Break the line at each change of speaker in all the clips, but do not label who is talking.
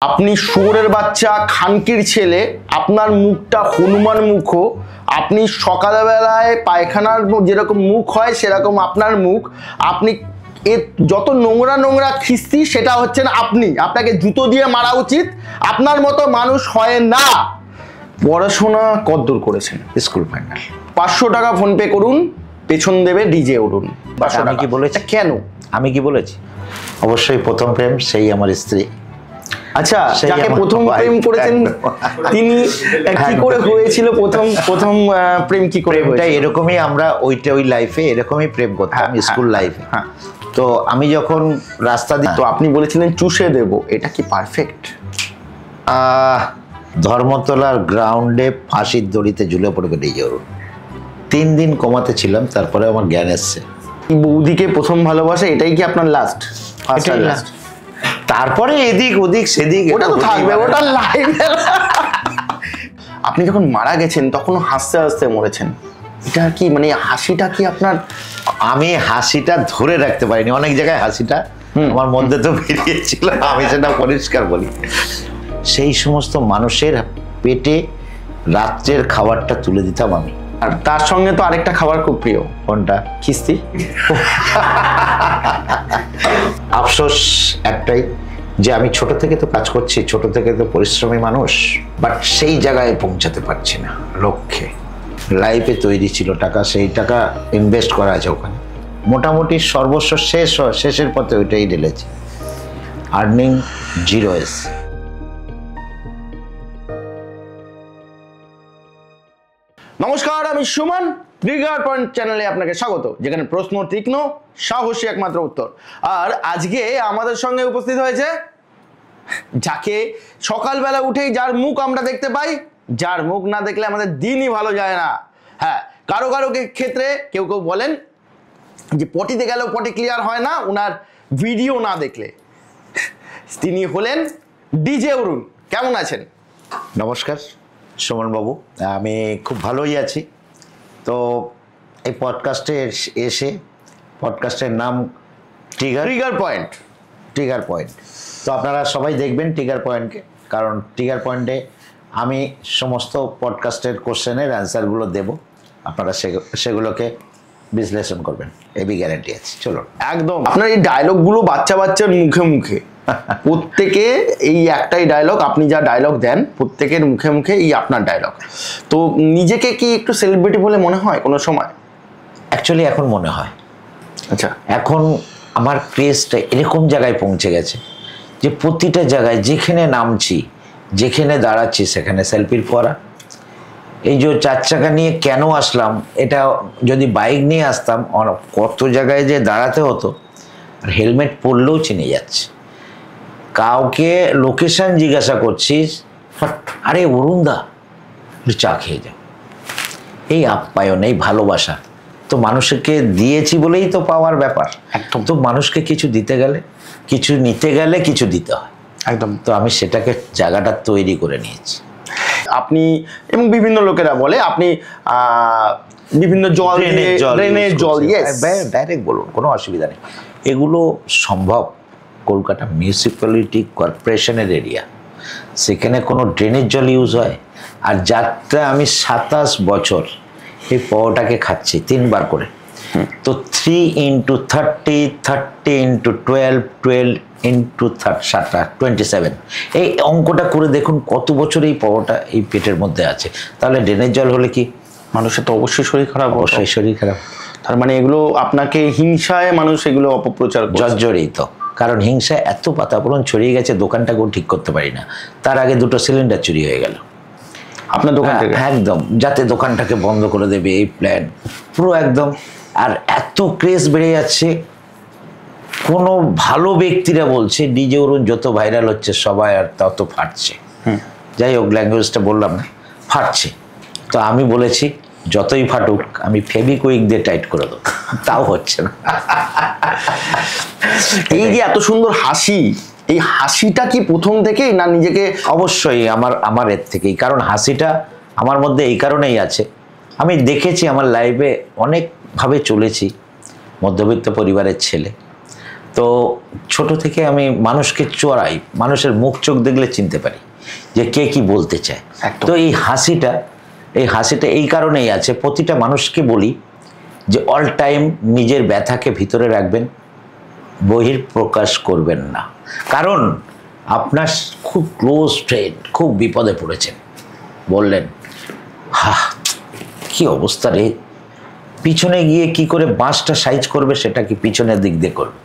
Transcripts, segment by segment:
আপনি শুয়োরের বাচ্চা খানকির ছেলে, আপনার মুখটা হনুমান মুখ, আপনি সকালবেলায় পায়খানার যেরকম মুখ হয় সেরকম আপনার মুখ, আপনি যত নোংরা নোংরা খিস্তি সেটা হচ্ছেন আপনি। আপনাকে জুতো দিয়ে মারা উচিত, আপনার মতো মানুষ হয় না। পড়াশোনা কতদূর করেছেন?
School final.
500 টাকা ফোন পে করুন, পেছন দেবে ডিজে উঠুন।
আমি কি বলেছি?
কেন
আমি কি বলেছি? অবশ্যই প্রথম প্রেম সেই আমার স্ত্রী।
আচ্ছা, যাকে প্রথম প্রেম করেছেন তিনি কি করে হয়েছিল? প্রথম প্রেম কি করে হয়েছিল?
এরকমই আমরা ওই লাইফে এরকমই প্রেম করতাম, স্কুল লাইফে। তো আমি যখন রাস্তা দিয়ে,
তো আপনি বলেছিলেন চুষে দেব, এটা কি পারফেক্ট?
ধর্মতলার গ্রাউন্ডে ফাঁসির দড়িতে ঝুলে পড়বে ডিজে অরুণ। 3 দিন কমাতে ছিলাম, তারপরে আমার জ্ঞান এসছে।
বৌদিকে প্রথম ভালোবাসা, এটাই কি আপনার লাস্ট?
তারপরে এদিক ওদিক সেদিক,
ওটা তো থাকবে, ওটা লাইফ। আপনি যখন মারা গেছেন তখন হাসতে হাসতে মরেছেন, এটা কি মানে হাসিটা কি আপনার?
আমি হাসিটা ধরে রাখতে পারিনি, অনেক জায়গায় হাসিটা আমার মধ্যে তো বেরিয়েছিল, আমি সেটা পরিষ্কার বলি। সেই সমস্ত মানুষের পেটে রাত্রের খাবারটা তুলে দিতাম আমি।
আর তার সঙ্গে তো আরেকটা খাবার খুব প্রিয়।
কোনটা?
খিস্তি।
আফসোস একটাই যে আমি ছোট থেকে তো কাজ করছি, ছোট থেকে তো পরিশ্রমী মানুষ, বাট সেই জায়গায় পৌঁছাতে পারছি না লক্ষ্যে। লাইফে তৈরি ছিল টাকা, সেই টাকা ইনভেস্ট করা আছে ওখানে, মোটামুটি সর্বস্ব শেষের পথে ওইটাই ঢেলেছি। আর্নিং 0
নমস্কার, আমি সুমন, ট্রিগার পয়েন্ট চ্যানেলে আপনাকে স্বাগত, যেখানে প্রশ্ন তীক্ষ্ণ, সাহসী একমাত্র উত্তর। আর আজকে আমাদের সঙ্গে উপস্থিত হয়েছে যাকে সকালবেলা উঠেই যার মুখ আমরা দেখতে পাই, যার মুখ না দেখলে আমাদের দিনই ভালো যায় না। হ্যাঁ, কারো কারো ক্ষেত্রে কেউ কেউ বলেন যে পটিতে গেলেও পটি ক্লিয়ার হয় না ওনার ভিডিও না দেখলে। তিনি হলেন ডিজে অরুণ। কেমন আছেন?
নমস্কার সুমন বাবু, আমি খুব ভালোই আছি। তো এই পডকাস্টে এসে, পডকাস্টের নাম ট্রিগার পয়েন্ট। তো আপনারা সবাই দেখবেন ট্রিগার পয়েন্টকে, কারণ ট্রিগার পয়েন্টে আমি সমস্ত পডকাস্টের কোশ্চেনের অ্যান্সারগুলো দেব, আপনারা সেগুলোকে বিশ্লেষণ করবেন, এবি গ্যারান্টি আছে। চলুন।
একদম। আপনার এই ডায়লগগুলো বাচ্চার মুখে মুখে, প্রত্যেকে এই একটাই ডায়লগ, আপনি যা ডায়লগ দেন প্রত্যেকের মুখে মুখে এই আপনার ডায়লগ। তো নিজেকে কি একটু সেলিব্রিটি বলে মনে হয় কোনো সময়?
অ্যাকচুয়ালি এখন মনে হয়।
আচ্ছা,
এখন আমার ক্রেজটা এরকম জায়গায় পৌঁছে গেছে যে প্রতিটা জায়গায় যেখানে নামছি, যেখানে দাঁড়াচ্ছি, সেখানে সেলফির পরা। এই যে 4 চাকা নিয়ে কেন আসলাম, এটা যদি বাইক নিয়ে আসতাম কত জায়গায় যে দাঁড়াতে হতো, আর হেলমেট পরলেও চিনে যাচ্ছে। কাউকে লোকেশন জিজ্ঞাসা করছিস, আরে অরুণদা চা খেয়ে যাও। এই আপ্যায়ন, এই ভালোবাসা তো মানুষকে দিয়েছি বলেই তো পাওয়ার ব্যাপার।
একদম।
তো মানুষকে কিছু দিতে গেলে, কিছু নিতে গেলে কিছু দিতে হয়।
একদম।
তো আমি সেটাকে জায়গাটা তৈরি করে নিয়েছি।
আপনি এবং বিভিন্ন লোকেরা বলে আপনি বিভিন্ন ড্রেনের জল,
ডাইরেক্ট বলুন, কোনো অসুবিধা নেই। এগুলো সম্ভব। কলকাতা মিউনিসিপ্যালিটি কর্পোরেশনের এরিয়া, সেখানে কোনো ড্রেনের জল ইউজ হয়? আর যাত্রা আমি 27 বছর এই পাওয়াটাকে খাচ্ছি 3 বার করে। তো 3 × 30, 30 × 12, 12 × 27, এই অঙ্কটা করে দেখুন কত বছর এই পাওয়াটা এই পেটের মধ্যে আছে। তাহলে ড্রেনের জল হলে কি
মানুষের তো অবশ্যই শরীর খারাপ,
অবশ্যই শরীর খারাপ।
তার মানে এগুলো আপনাকে হিংসায় মানুষ এগুলো অপপ্রচার
জর্জরিত। কারণ হিংসা এত পাতাপোড়ন ছড়িয়ে গেছে, দোকানটাকেও ঠিক করতে পারি না। তার আগে 2টো সিলিন্ডার চুরি হয়ে গেল
আপনার দোকান থেকে,
একদম, যাতে দোকানটাকে বন্ধ করে দেবে এই প্ল্যান পুরো একদম। আর এত ক্রেজ বেড়ে যাচ্ছে, কোনো ভালো ব্যক্তিরা বলছে ডিজে অরুণ যত ভাইরাল হচ্ছে সবাই আর তত ফাটছে। যাই হোক, ল্যাঙ্গুয়েজটা বললাম না, ফাটছে। তো আমি বলেছি যতই ফাটুক আমি ফেভিকুইক দিয়ে টাইট করে দেবো, তাও হচ্ছে না।
এই যে এত সুন্দর হাসি, এই হাসিটা কি প্রথম থেকেই না নিজেকে?
অবশ্যই আমার এর থেকেই, কারণ হাসিটা আমার মধ্যে এই কারণেই আছে। আমি দেখেছি আমার লাইফে অনেকভাবে চলেছি, মধ্যবিত্ত পরিবারের ছেলে, তো ছোট থেকে আমি মানুষকে চড়াই, মানুষের মুখ চোখ দেখলে চিনতে পারি যে কে কি বলতে চায়।
একদম।
তো এই হাসিটা এই কারণেই আছে, প্রতিটা মানুষকে বলি যে অল টাইম নিজের ব্যথাকে ভিতরে রাখবেন, বহির প্রকাশ করবেন না। কারণ আপনার খুব ক্লোজ ফ্রেন্ড খুব বিপদে পড়েছেন, বললেন কি অবস্থা রে, পিছনে গিয়ে কি করে বাঁশটা সাইজ করবে সেটা কি পিছনের দিক দিয়ে করবে।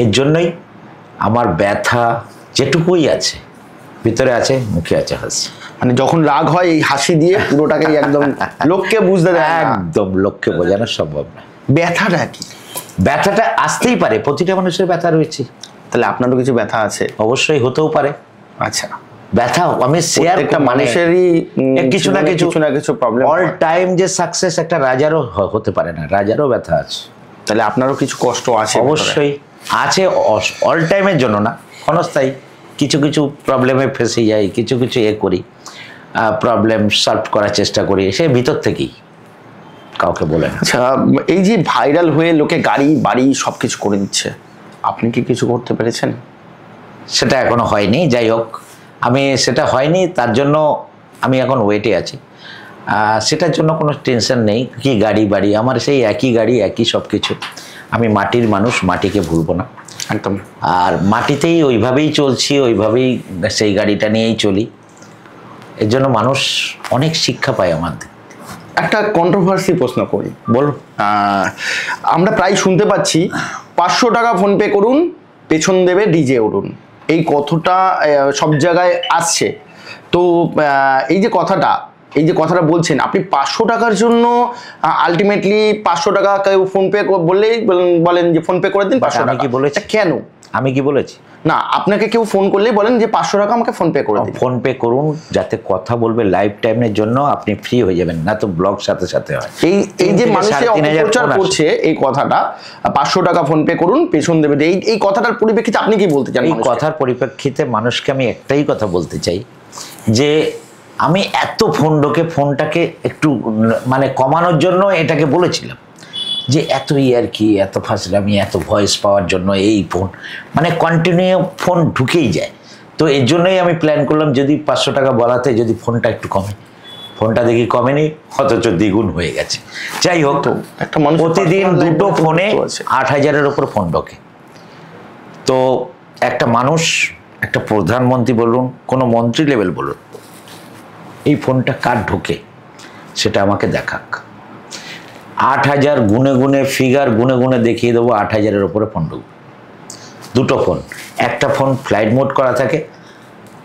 এর জন্যই আমার ব্যথা যেটুকুই আছে ভিতরে আছে, মুখে আছে হাসি।
মানে যখন রাগ হয় এই হাসি দিয়ে পুরোটাকেই একদম লোককে বুঝতে দেয় না।
একদম লোককে বোঝানো সম্ভব না।
ব্যথাটা কি?
ব্যথাটা আসতেই পারে, প্রতিটা মানুষের ব্যথা রয়েছে।
তাহলে আপনারও কিছু ব্যথা আছে?
অবশ্যই হতেও পারে।
আচ্ছা,
ব্যথা আমি শেয়ার,
একটা মানুষেরই
কিছু না
কিছু প্রবলেম।
অল টাইম যে সাকসেস একটা রাজারও হতে পারে না, রাজারও ব্যথা আছে।
তাহলে আপনারও কিছু কষ্ট আছে?
অবশ্যই আছে, অল টাইমের জন্য না, ক্ষণস্থায়ী কিছু কিছু প্রবলেমে ফেসে যাই, কিছু কিছু করি, প্রবলেম সলভ করার চেষ্টা করি, সে ভিতর থেকেই, কাউকে বলে না।
আচ্ছা, এই যে ভাইরাল হয়ে লোকে গাড়ি বাড়ি সব কিছু করে দিচ্ছে, আপনি কি কিছু করতে পেরেছেন?
সেটা এখনো হয়নি, যাই হোক, আমি সেটা হয়নি তার জন্য আমি এখন ওয়েটে আছি। সেটার জন্য কোনো টেনশন নেই, কি গাড়ি বাড়ি, আমার সেই একই গাড়ি একই সব কিছু। আমি মাটির মানুষ, মাটিকে ভুলবো না
একদম।
আর মাটিতেই ওইভাবেই চলছি, ওইভাবেই সেই গাড়িটা নিয়েই চলি। এর জন্য মানুষ অনেক শিক্ষা পায় আমাদের।
একটা কন্ট্রোভার্সি প্রশ্ন করি,
বলুন।
আমরা প্রায় শুনতে পাচ্ছি 500 টাকা ফোনপে করুন, পেছন দেবে ডিজে উড়ুন, এই কথাটা সব জায়গায় আসছে। তো এই যে কথাটা বলছেন আপনি, 500 টাকার জন্য আলটিমেটলি 500 টাকা কেউ ফোনপে বললেই বলেন যে ফোনপে করে দিন 500 টাকা।
কি বলেছি?
কেন?
আমি কি বলেছি?
না, আপনাকে কেউ ফোন করলেই বলেন যে 500 টাকা আমাকে ফোনপে করে দিন।
ফোনপে করুন, যাতে কথা বলবে লাইফ টাইমের জন্য আপনি ফ্রি হয়ে যাবেন, না তো ব্লগ সাথে সাথে হয়।
এই যে মানুষের অপপ্রচার করছে এই কথাটা, 500 টাকা ফোনপে করুন পেছন দেবে, এই কথাটার পরিপ্রেক্ষিতে আপনি কি বলতে চান?
এই কথার পরিপ্রেক্ষিতে মানুষকে আমি একটাই কথা বলতে চাই, যে আমি এত ফোনটাকে একটু মানে কমানোর জন্য এটাকে বলেছিলাম যে এত আর কি, এত ফাঁসলামি, এত ভয়েস পাওয়ার জন্য এই ফোন মানে কন্টিনিউ ফোন ঢুকেই যায়। তো এর জন্যই আমি প্ল্যান করলাম যদি 500 টাকা বলাতে যদি ফোনটা একটু কমে। ফোনটা দেখি কমেনি, অথচ দ্বিগুণ হয়ে গেছে। যাই হোক,
তো একটা মানুষ
প্রতিদিন দুটো ফোনে 8,000-এর ওপর ফোন ঢোকে। তো একটা মানুষ, একটা প্রধানমন্ত্রী বলুন, কোনো মন্ত্রী লেভেল বলুন, এই ফোনটা কার ঢোকে সেটা আমাকে দেখাক। 8,000 গুনে গুনে ফিগার গুনে গুনে দেখিয়ে দেবো, 8,000-এর ওপরে ফোন ঢুকবে। দুটো ফোন, একটা ফোন ফ্লাইট মোড করা থাকে,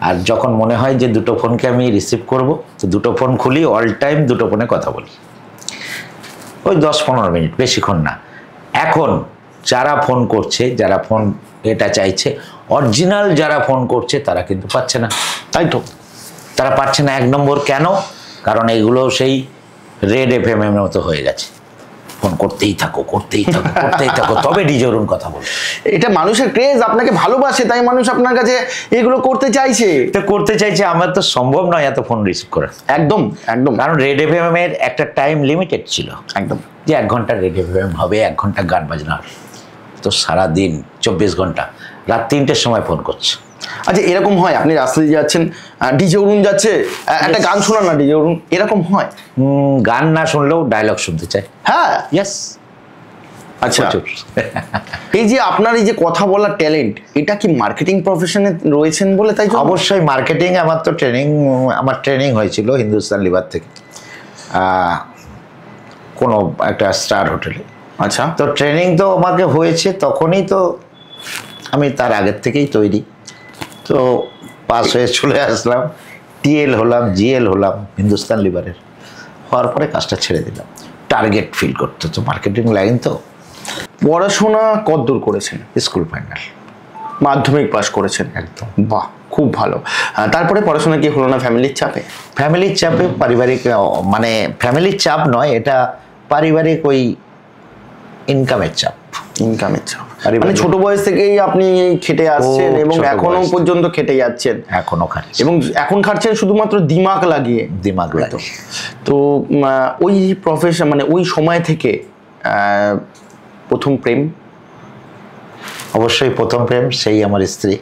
আর যখন মনে হয় যে দুটো ফোনকে আমি রিসিভ করব, তো দুটো ফোন খুলি, অল টাইম দুটো ফোনে কথা বলি, ওই 10-15 মিনিট, বেশিক্ষণ না। এখন যারা ফোন করছে, যারা ফোন এটা চাইছে, অরিজিনাল যারা ফোন করছে তারা কিন্তু পাচ্ছে না।
তাই তো,
তারা পাচ্ছে না। 1 নম্বর কেন? কারণ এইগুলো সেই রেড FM এর মতো হয়ে গেছে, ফোন করতেই থাকো তবে ডিজে কথা বলো।
এটা মানুষের ক্রেজ, আপনাকে ভালোবাসে তাই মানুষ আপনার কাছে এগুলো করতে চাইছে।
আমার তো সম্ভব নয় এত ফোন রিসিভ করা।
একদম।
কারণ রেড FM এর একটা টাইম লিমিটেড ছিল,
একদম,
যে 1 ঘন্টা রেড FM হবে, 1 ঘন্টা গান বাজনা হবে। তো সারাদিন 24 ঘন্টা, রাত 3টের সময় ফোন করছে।
আচ্ছা, এরকম হয় আপনি রাস্তা দিয়ে যাচ্ছেন, ডিজে উড়ুন যাচ্ছে, একটা গান শোনান না, ডিজে উড়ুন, এরকম হয়?
গান না শুনলেও ডায়লগ শুনতে চাই।
হ্যাঁ,
ইয়েস।
আচ্ছা, এই যে আপনার এই যে কথা বলার ট্যালেন্ট, এটা কি মার্কেটিং প্রফেশনে রয়েছেন বলে তাই?
অবশ্যই মার্কেটিং। আমার ট্রেনিং হয়েছিল হিন্দুস্তান লিভার থেকে, কোনো একটা স্টার হোটেলে।
আচ্ছা,
তো ট্রেনিং তো আমাকে হয়েছে তখনই, তো আমি তার আগের থেকেই তৈরি। তো পাস হয়ে চলে আসলাম, TL হলাম, GL হলাম হিন্দুস্তান লিভারের। হওয়ার পরে কাজটা ছেড়ে দিলাম, টার্গেট ফিল করতে, তো মার্কেটিং লাইন তো।
পড়াশোনা কতদূর করেছেন?
স্কুল ফাইনাল,
মাধ্যমিক পাস করেছেন?
একদম।
বাহ, খুব ভালো। তারপরে পড়াশোনা কি হলো না ফ্যামিলির চাপে?
পারিবারিক, মানে ফ্যামিলির চাপ নয়, এটা পারিবারিক ওই ইনকামের চাপ। মানে ছোট বয়স থেকেই আপনি খেটে আসছেন এবং এখনো পর্যন্ত খেটে যাচ্ছেন? এখনো খাচ্ছেন, এবং এখন খাচ্ছেন শুধুমাত্র দিমাগ লাগিয়ে।
তো ওই প্রফেশন, মানে ওই সময় থেকে প্রথম প্রেম?
অবশ্যই প্রথম প্রেম সেই আমার স্ত্রী।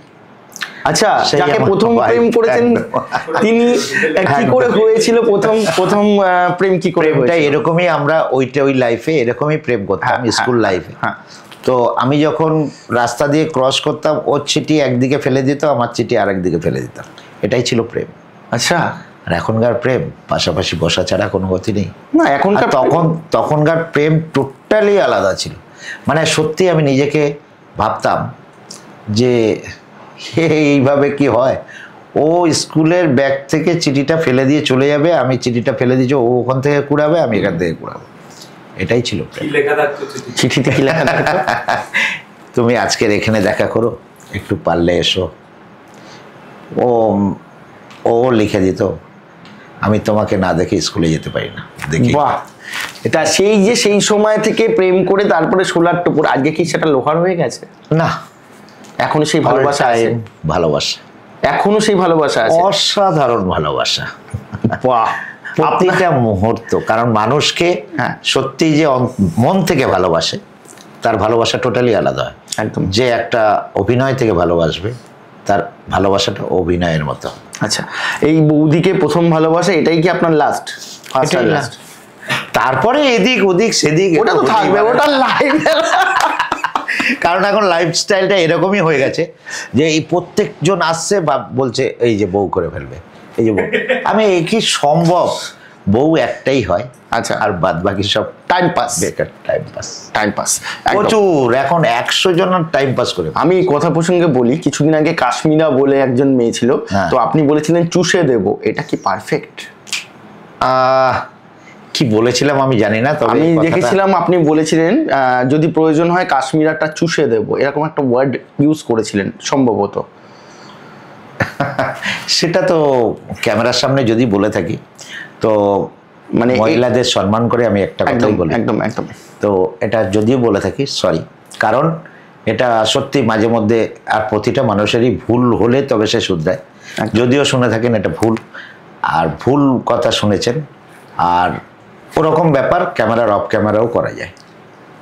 আচ্ছা,
সেই
যাকে
আমার
প্রথম
wife,
প্রেম করেছেন
একদম।
তিনি কি করে হয়েছিল প্রথম প্রথম প্রেম কি করে
প্রেমটা
হয়েছিল?
এরকমই, আমরা ওই লাইফে এরকমই প্রেম করতাম,
হ্যাঁ,
স্কুল
হ্যাঁ,
লাইফে।
হ্যাঁ।
তো আমি যখন রাস্তা দিয়ে ক্রস করতাম, ওর চিঠি একদিকে ফেলে দিত, আমার চিঠি আরেক দিকে ফেলে দিতাম, এটাই ছিল প্রেম।
আচ্ছা,
আর এখনকার প্রেম পাশাপাশি বসা ছাড়া কোনো গতি নেই।
না
আর
এখনকার
তখনকার প্রেম টোটালি আলাদা ছিল। মানে সত্যি আমি নিজেকে ভাবতাম যে এইভাবে কি হয়, ও স্কুলের ব্যাগ থেকে চিঠিটা ফেলে দিয়ে চলে যাবে, আমি চিঠিটা ফেলে দিয়েছি, ও ওখান থেকে কুড়াবে, আমি এখান থেকে কুড়াবো, এটাই ছিল প্রেম।
কি লেখা থাকতো চিঠিতে?
চিঠিতে কি লেখা থাকতো?
তুমি আজকের এখানে দেখা করো, একটু পারলে এসো। ও ও লিখে দিত, আমি তোমাকে না দেখে স্কুলে যেতে পারি না, দেখি।
বাহ, এটা সেই যে সেই সময় থেকে প্রেম করে তারপরে সোলার টুকুর, আজকে কি সেটা লোহার হয়ে গেছে?
না,
এখনো সেই ভালোবাসা
all
আছে?
time ভালোবাসা,
এখনো সেই ভালোবাসা আছে?
অসাধারণ ভালোবাসা,
বাহ,
প্রতিটা মুহূর্ত। কারণ মানুষকে
হ্যাঁ।
সত্যি যে মন থেকে ভালোবাসে, তার ভালোবাসা টোটালি আলাদা হয়।
একদম।
যে একটা অভিনয় থেকে ভালোবাসবে, তার ভালোবাসাটা অভিনয়ের মতো।
আচ্ছা, এই বৌদিকে প্রথম ভালোবাসা, এটাই কি আপনার লাস্ট?
এটাই last। তারপরে এদিক ওদিক সেদিক,
ওটা তো
এটা
থাকবে, ওটা লাইফ।
কারণ এখন লাইফস্টাইলটা এরকমই হয়ে গেছে যে এই প্রত্যেকজন আসছে বা বলছে এই যে বউ করে ফেলবে, এই যে বউ। আমি কি সম্ভব, বউ একটাই হয়।
আচ্ছা।
আর বাদ বাকি সব
টাইম পাস,
বেকার টাইম পাস।
টাইম পাস
প্রচুর, এখন 100 জন টাইম পাস করে।
আমি এই কথা প্রসঙ্গে বলি, কিছুদিন আগে কাশ্মীরা বলে একজন মেয়ে ছিল,
হ্যাঁ।
তো আপনি বলেছিলেন চুষে দেব, এটা কি পারফেক্ট?
কি বলেছিলাম আমি জানি না, তবে
আমি
এই কথাটা-
দেখেছিলাম আপনি বলেছিলেন যদি প্রয়োজন হয় কাশ্মীরাটা চুষে দেব, এরকম একটা ওয়ার্ড ইউজ করেছিলেন সম্ভবত।
সেটা তো ক্যামেরার সামনে যদি বলে থাকি, তো
মানে
মহিলাদের সম্মান করে আমি একটা
একদম
কথাই বলি।
একদম একদম
তো এটা যদিও বলে থাকি, সরি। কারণ এটা সত্যি মাঝে মধ্যে, আর প্রতিটা মানুষেরই ভুল হলে তবে সে শুধরায়। যদিও শুনে থাকেন এটা ভুল, আর ভুল কথা শুনেছেন, আর ওরকম ব্যাপার ক্যামেরার অফ ক্যামেরাও করা যায়।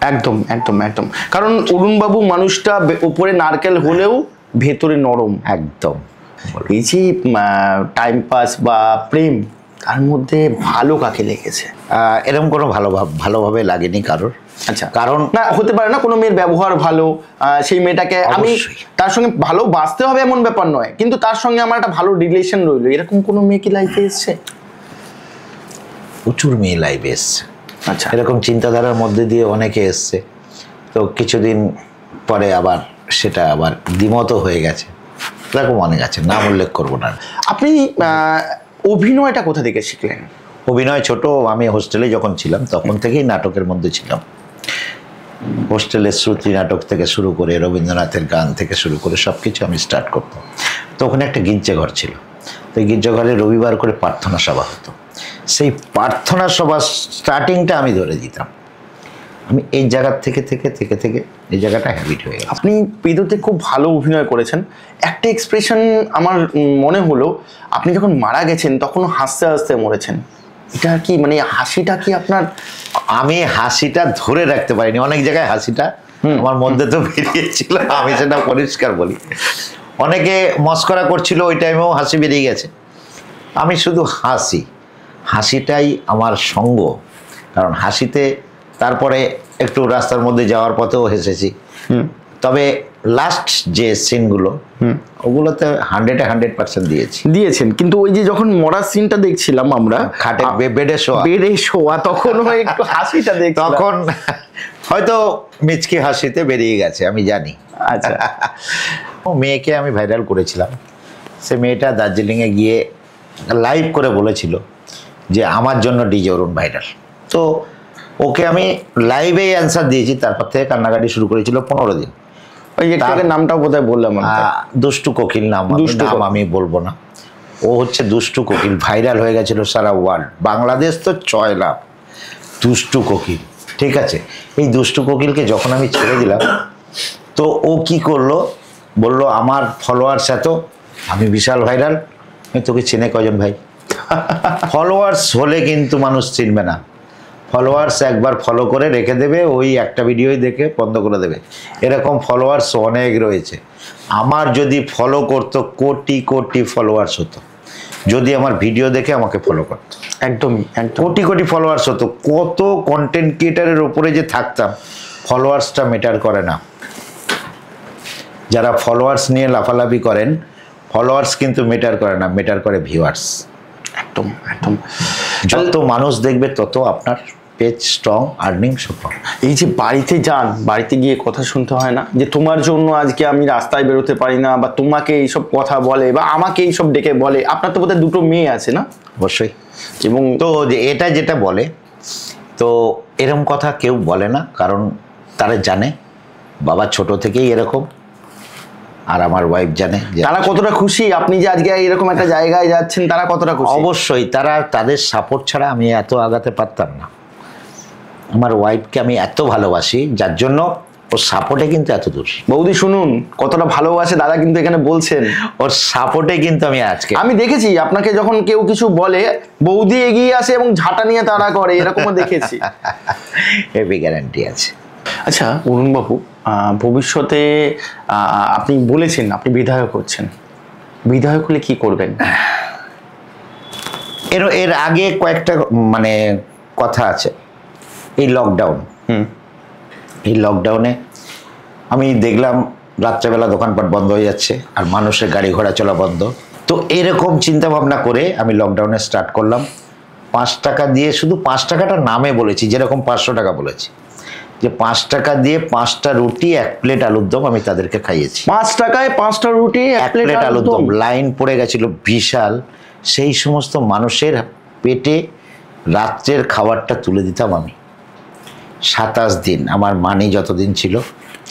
একদম একদম একদম। কারণ অরুণবাবু মানুষটা উপরে নারকেল হলেও ভেতরে নরম।
একদম।
এই যে টাইম পাস বা প্রেম, তার মধ্যে ভালো কাকে লেগেছে?
এরকম কোনো ভালোভাবে লাগেনি কারোর।
আচ্ছা,
কারণ
না হতে পারে না কোনো মেয়ের ব্যবহার ভালো, সেই মেয়েটাকে আমি
অবশ্যই।
তার সঙ্গে ভালো বাঁচতে হবে এমন ব্যাপার নয়, কিন্তু তার সঙ্গে আমার একটা ভালো রিলেশন রইলো, এরকম কোনো মেয়ে কি লাইফে এসছে?
প্রচুর মেয়ে লাইভে এসছে,
আচ্ছা,
এরকম চিন্তাধারার মধ্যে দিয়ে অনেকে এসছে। তো কিছুদিন পরে আবার সেটা আবার দ্বিমত হয়ে গেছে, এরকম অনেক আছে, নাম উল্লেখ করবো না।
আপনি অভিনয়টা কোথা থেকে শিখলেন?
অভিনয় ছোট, আমি হোস্টেলে যখন ছিলাম তখন থেকেই নাটকের মধ্যে ছিলাম। হোস্টেলের শ্রুতি নাটক থেকে শুরু করে রবীন্দ্রনাথের গান থেকে শুরু করে সব কিছু আমি স্টার্ট করতাম। তো ওখানে একটা গির্জাঘর ছিল, তো এই গির্জাঘরে রবিবার করে প্রার্থনা সভা হতো। সেই প্রার্থনা সভা স্টার্টিংটা আমি ধরে দিতাম। আমি এই জায়গার থেকে থেকে থেকে থেকে এই জায়গাটা হ্যাবিট হয়ে গেল।
আপনি পেদোতে খুব ভালো অভিনয় করেছেন। একটা এক্সপ্রেশন আমার মনে হলো, আপনি যখন মারা গেছেন তখন হাসতে হাসতে মরেছেন, এটা কি মানে হাসিটা কি আপনার?
আমি হাসিটা ধরে রাখতে পারিনি, অনেক জায়গায় হাসিটা আমার মধ্যে তো বেরিয়েছিল, আমি সেটা পরিষ্কার বলি। অনেকে মস্করা করছিল, ওই টাইমেও হাসি বেরিয়ে গেছে। আমি শুধু হাসিটাই আমার সঙ্গ। কারণ হাসিতে তারপরে একটু রাস্তার মধ্যে যাওয়ার পথেও হেসেছি। তবে লাস্ট যে সিনগুলো, ওগুলোতে 100%
দিয়েছেন, কিন্তু ওই যে যখন মরার সিনটা দেখছিলাম আমরা
খাটে বেডে শোয়া,
বেড়ে শোয়া, তখন একটু হাসিটা দেখছিলাম।
তখন হয়তো মিচকি হাসিতে বেরিয়ে গেছে, আমি জানি।
আচ্ছা,
মেয়েকে আমি ভাইরাল করেছিলাম। সে মেয়েটা দার্জিলিংয়ে গিয়ে লাইভ করে বলেছিল যে আমার জন্য ডিজে অরুণ ভাইরাল। তো ওকে আমি লাইভেই অ্যান্সার দিয়েছি, তারপর থেকে কান্নাকাটি শুরু করেছিল 15 দিন।
ওই একটু আগে নামটাও বোধহয় বললাম আমি।
দুষ্টু কোকিল নাম,
দুষ্টু
নাম
কোকিল।
আমি বলবো না। ও হচ্ছে দুষ্টু কোকিল, ভাইরাল হয়ে গেছিল সারা ওয়ার্ল্ড। বাংলাদেশ তো 6 লাখ। দুষ্টু কোকিল, ঠিক আছে। এই দুষ্টু কোকিলকে যখন আমি ছেড়ে দিলাম, তো ও কি করলো, বললো আমার ফলোয়ার্স এত, আমি বিশাল ভাইরাল, তোকে চেনে কজন ভাই? ফলোয়ার্স হলে কিন্তু মানুষ চিনবে না, ফলোয়ার্স একবার ফলো করে রেখে দেবে, ওই একটা ভিডিওই দেখে বন্ধ করে দেবে। এরকম ফলোয়ার্স অনেক রয়েছে। আমার যদি ফলো করতো কোটি কোটি ফলোয়ার্স হতো, যদি আমার ভিডিও দেখে আমাকে ফলো করতো
একদমই
কোটি কোটি ফলোয়ার্স হতো। কত কন্টেন্ট ক্রিয়েটারের ওপরে যে থাকতাম, ফলোয়ার্সটা ম্যাটার করে না। যারা ফলোয়ার্স নিয়ে লাফালাফি করেন, ফলোয়ার্স কিন্তু ম্যাটার করে না, ম্যাটার করে ভিউয়ার্স।
একদম একদম।
যত মানুষ দেখবে তত আপনার পেজ স্ট্রং, আর্নিং সফল।
এই যে বাড়িতে যান, বাড়িতে গিয়ে কথা শুনতে হয় না যে তোমার জন্য আজকে আমি রাস্তায় বেরোতে পারি না, বা তোমাকে এইসব কথা বলে, বা আমাকে এইসব ডেকে বলে? আপনার তো বোধহয় দুটো মেয়ে আছে না?
অবশ্যই।
এবং
তো যে এটা যেটা বলে, তো এরকম কথা কেউ বলে না, কারণ তারা জানে বাবা ছোট থেকেই এরকম, আর আমার ওয়াইফ জানে যে
তারা কতটা খুশি আপনি যে আজকে এরকম একটা জায়গায় যাচ্ছেন, তারা কতটা খুশি?
অবশ্যই তারা, তাদের সাপোর্ট ছাড়া আমি এত আগাতে পারতাম না। আমার ওয়াইফকে আমি এত ভালোবাসি, যার জন্য ওর সাপোর্টে কিন্তু এত দূর।
বৌদি শুনুন কতটা ভালোবাসে দাদা, কিন্তু এখানে বলছেন
ওর সাপোর্টে কিন্তু আমি আজকে,
আমি দেখেছি আপনাকে যখন কেউ কিছু বলে বৌদি এগিয়ে আসে এবং ঝাঁটা নিয়ে তাড়া করে, এরকমও দেখেছি।
হেভি গ্যারান্টি আছে।
আচ্ছা অরুণ বাবু, ভবিষ্যতে আপনি বলেছেন আপনি বিধায়ক হচ্ছেন, বিধায়ক হলে কি করবেন?
এর আগে কয়েকটা মানে কথা আছে। এই লকডাউন, এই লকডাউনে আমি দেখলাম রাত্রেবেলা দোকানপাট বন্ধ হয়ে যাচ্ছে, আর মানুষের গাড়ি ঘোড়া চলা বন্ধ। তো এরকম চিন্তা ভাবনা করে আমি লকডাউনে স্টার্ট করলাম। 5 টাকা দিয়ে, শুধু 5 টাকাটা নামে বলেছি, যেরকম 500 টাকা বলেছি, যে 5 টাকা দিয়ে 5টা রুটি, 1 প্লেট আলুর দম আমি তাদেরকে খাইয়েছি।
5 টাকায় 5টা রুটি,
1 প্লেট আলুর দম। লাইন পড়ে গেছিল বিশাল। সেই সমস্ত মানুষের পেটে রাত্রের খাবারটা তুলে দিতাম আমি। 27 দিন আমার মানি যতদিন ছিল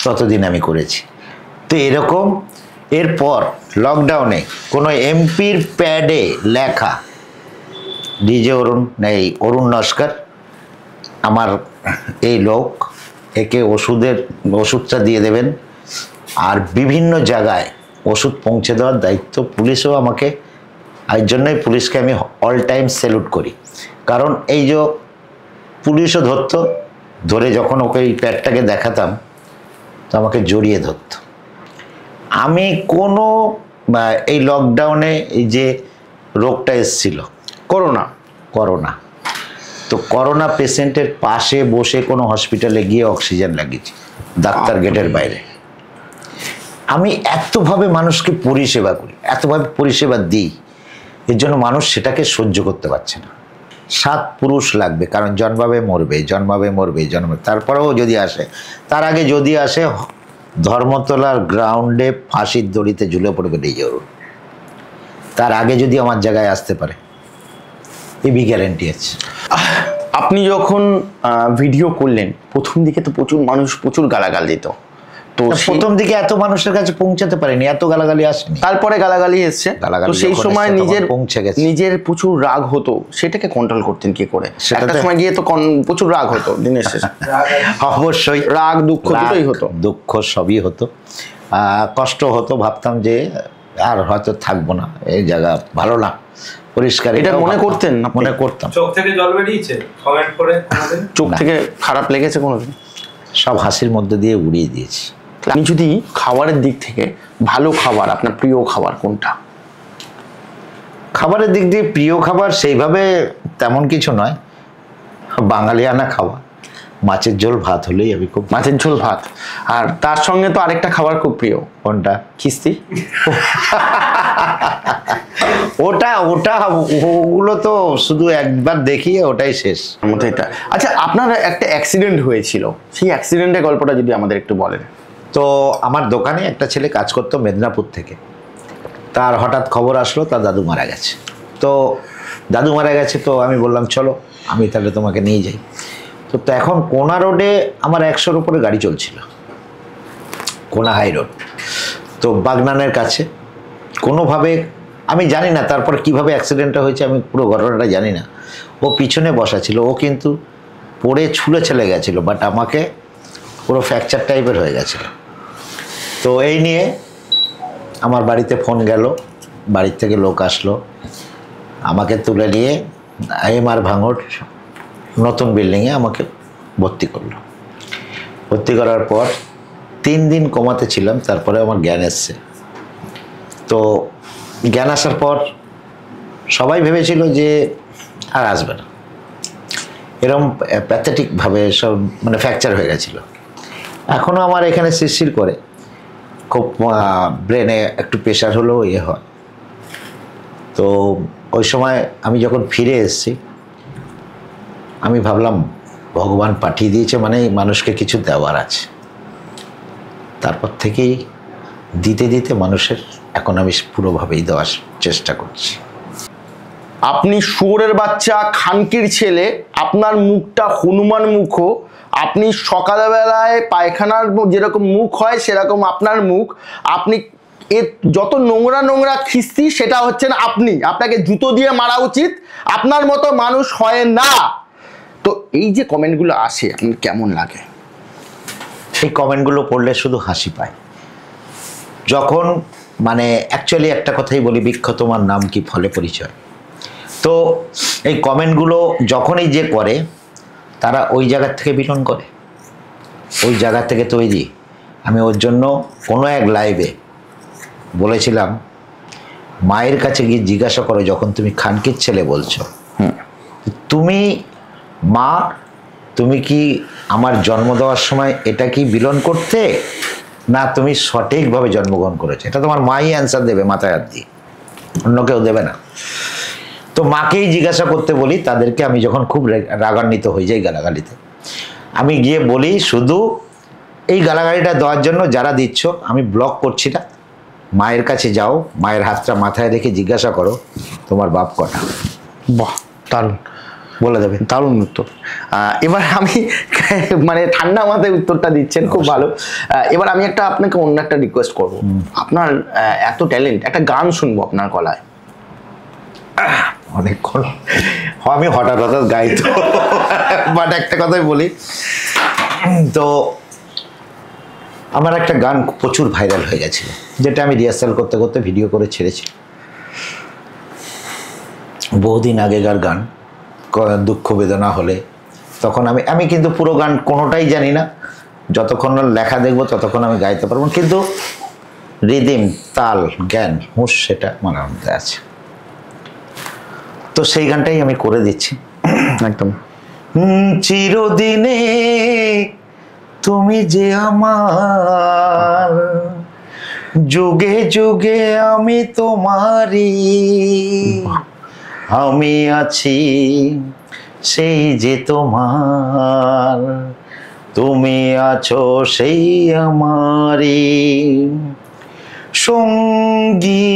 ততদিন আমি করেছি। তো এরকম এরপর লকডাউনে কোনো এমপির প্যাডে লেখা ডিজে অরুণ, এই অরুণ নস্কর আমার এই লোক, একে ওষুধটা দিয়ে দেবেন। আর বিভিন্ন জায়গায় ওষুধ পৌঁছে দেওয়ার দায়িত্ব পুলিশও আমাকে, আর জন্যই পুলিশকে আমি অল টাইম স্যালুট করি। কারণ এই যে পুলিশও ধরতো, ধরে যখন ওকে এই প্যাডটাকে দেখাতাম তো আমাকে জড়িয়ে ধরত। আমি কোনো এই লকডাউনে এই যে রোগটা এসছিল করোনা, তো করোনা পেশেন্টের পাশে বসে কোনো হসপিটালে গিয়ে অক্সিজেন লাগিয়েছি ডাক্তার গেটের বাইরে। আমি এতভাবে মানুষকে পরিষেবা করি, এতভাবে পরিষেবা দিই, এর জন্য মানুষ সেটাকে সহ্য করতে পারছে না। 7 পুরুষ লাগবে, কারণ জন্মাবে মরবে, জন্মাবে মরবে, জন্মাবে, তারপরেও যদি আসে, তার আগে যদি আসে ধর্মতলার গ্রাউন্ডে ফাঁসির দড়িতে ঝুলে পড়বে ডিজে অরুণ। তার আগে যদি আমার জায়গায় আসতে পারে, এবি গ্যারেন্টি আছে।
আপনি যখন ভিডিও করলেন প্রথম দিকে তো প্রচুর মানুষ প্রচুর গালাগাল দিত, তো
প্রথম দিকে এত মানুষের কাছে পৌঁছাতে পারেনি, এত গালাগালি আসেনি।
তারপরে গালাগালি এসছে,
গালাগালি
তো সেই
যখন
সময়
এসছে তখন
নিজের
পৌঁছে গেছে।
নিজের প্রচুর রাগ হতো, সেটাকে কন্ট্রোল করতেন কি করে? একটা সময় গিয়ে তো প্রচুর রাগ হতো দিনের শেষে।
অবশ্যই
রাগ দুঃখ দুটোই হতো।
দুঃখ সবই হতো, কষ্ট হতো, ভাবতাম যে আর হয়তো থাকবো না, এই জায়গা ভালো না, পরিষ্কার।
এটা মনে করতেন?
মনে করতাম।
চোখ থেকে জল বেরিয়েছে কমেন্ট করে কোনোদিন?
চোখ থেকে খারাপ লেগেছে কোনোদিন?
সব হাসির মধ্যে দিয়ে উড়িয়ে দিয়েছি।
আপনি যদি খাবারের দিক থেকে ভালো খাবার, আপনার প্রিয় খাবার কোনটা?
খাবারের দিক দিয়ে প্রিয় খাবার সেইভাবে তেমন কিছু নয়, বাঙালিয়ানা খাবার, মাছের ঝোল ভাত হলেই আমি খুব।
মাছের ঝোল ভাত, আর তার সঙ্গে তো আরেকটা খাবার খুব প্রিয়।
কোনটা?
খিস্তি।
ওটা ওগুলো তো শুধু একবার দেখিয়ে ওটাই শেষ।
মধ্যে এটা। আচ্ছা আপনার একটা অ্যাক্সিডেন্ট হয়েছিল, সেই অ্যাক্সিডেন্টের গল্পটা যদি আমাদের একটু বলেন।
তো আমার দোকানে একটা ছেলে কাজ করতো মেদিনীপুর থেকে, তার হঠাৎ খবর আসলো তার দাদু মারা গেছে। তো দাদু মারা গেছে, তো আমি বললাম চলো আমি তাহলে তোমাকে নিয়ে যাই। তো এখন কোনা রোডে আমার 100-র উপরে গাড়ি চলছিল, কোনা হাই রোড, তো বাগনানের কাছে। কোনোভাবে আমি জানি না তারপর কিভাবে অ্যাক্সিডেন্টটা হয়েছে, আমি পুরো ঘটনাটা জানি না। ও পিছনে বসা ছিল, ও কিন্তু পড়ে ছুলে চলে গেছিলো, বাট আমাকে পুরো ফ্র্যাকচার টাইপের হয়ে গেছিলো। তো এই নিয়ে আমার বাড়িতে ফোন গেল, বাড়ির থেকে লোক আসলো, আমাকে তুলে নিয়ে এমআর ভাঙড় নতুন বিল্ডিংয়ে আমাকে ভর্তি করলো। ভর্তি করার পর 3 দিন কোমাতে ছিলাম, তারপরে আমার জ্ঞান এসছে। তো জ্ঞান আসার পর সবাই ভেবেছিল যে আর আসবে না, এরকম প্যাথেটিকভাবে সব মানে ফ্র্যাকচার হয়ে গেছিলো। এখনও আমার এখানে শিরশির করে, খুব ব্রেনে একটু প্রেশার হলেও হয়। তো ওই সময় আমি যখন ফিরে এসেছি, আমি ভাবলাম ভগবান পাঠিয়ে দিয়েছে মানে মানুষকে কিছু দেওয়ার আছে। তারপর থেকেই দিতে দিতে মানুষের এখন আমি পুরোভাবেই দেওয়ার চেষ্টা করছি।
আপনি শুয়োরের বাচ্চা, খানকির ছেলে, আপনার মুখটা হনুমান মুখ। আপনি সকালবেলায় পায়খানার যেরকম মুখ হয় সেরকম আপনার মুখ। আপনি এর যত নোংরা নোংরা খিস্তি সেটা হচ্ছেন আপনি। আপনাকে জুতো দিয়ে মারা উচিত, আপনার মতো মানুষ হয় না। তো এই যে কমেন্টগুলো আসে আপনার কেমন লাগে?
সেই কমেন্টগুলো পড়লে শুধু হাসি পায়। যখন মানে অ্যাকচুয়ালি একটা কথাই বলি, বৃক্ষ তোমার নাম কি ফলে পরিচয়। তো এই কমেন্টগুলো যখনই যে করে তারা ওই জায়গার থেকে বিলন করে, ওই জায়গা থেকে তৈরি। আমি ওর জন্য কোনো এক লাইভে বলেছিলাম, মায়ের কাছে গিয়ে জিজ্ঞাসা করো, যখন তুমি খানকির ছেলে বলছো, তুমি মা, তুমি কি আমার জন্ম দেওয়ার সময় এটা কি বিলন করতে, না তুমি সঠিকভাবে জন্মগ্রহণ করেছো? এটা তোমার মাই অ্যান্সার দেবে মাথায় হাত দিয়ে, অন্য কেউ দেবে না। তো মাকেই জিজ্ঞাসা করতে বলি তাদেরকে। আমি যখন খুব রাগান্বিত হয়ে যাই গালাগালিতে, আমি গিয়ে বলি শুধু এই গালাগালিটা দেওয়ার জন্য যারা দিচ্ছ আমি ব্লক করছি না, মায়ের কাছে যাও, মায়ের হাতটা মাথায় রেখে জিজ্ঞাসা করো তোমার বাপ কটা।
বাহ, দারুণ,
বলে দেবে।
দারুণ উত্তর। এবার আমি মানে ঠান্ডা মাথায় উত্তরটা দিচ্ছেন, খুব ভালো। এবার আমি আপনাকে অন্য একটা রিকোয়েস্ট করবো। আপনার এত ট্যালেন্ট, একটা গান শুনবো আপনার গলায়।
অনেকক্ষণ আমি হঠাৎ হঠাৎ গাই তো, বাট একটা কথাই বলি। তো আমার একটা গান প্রচুর ভাইরাল হয়ে গেছিল, যেটা আমি রিহার্সাল করতে করতে ভিডিও করে ছেড়েছি। বহুদিন আগেকার গান, দুঃখ বেদনা হলে। তখন আমি কিন্তু পুরো গান কোনোটাই জানি না, যতক্ষণ না লেখা দেখবো ততক্ষণ আমি গাইতে পারবো, কিন্তু রিদিম, তাল, জ্ঞান, হুঁশ সেটা মনের মধ্যে আছে। তো সেই গানটাই আমি করে দিচ্ছি
একদম।
চিরদিনে তুমি যে আমার, যুগে যুগে আমি তোমারই, আমি আছি সেই যে তোমার, তুমি আছো সেই আমারই সঙ্গী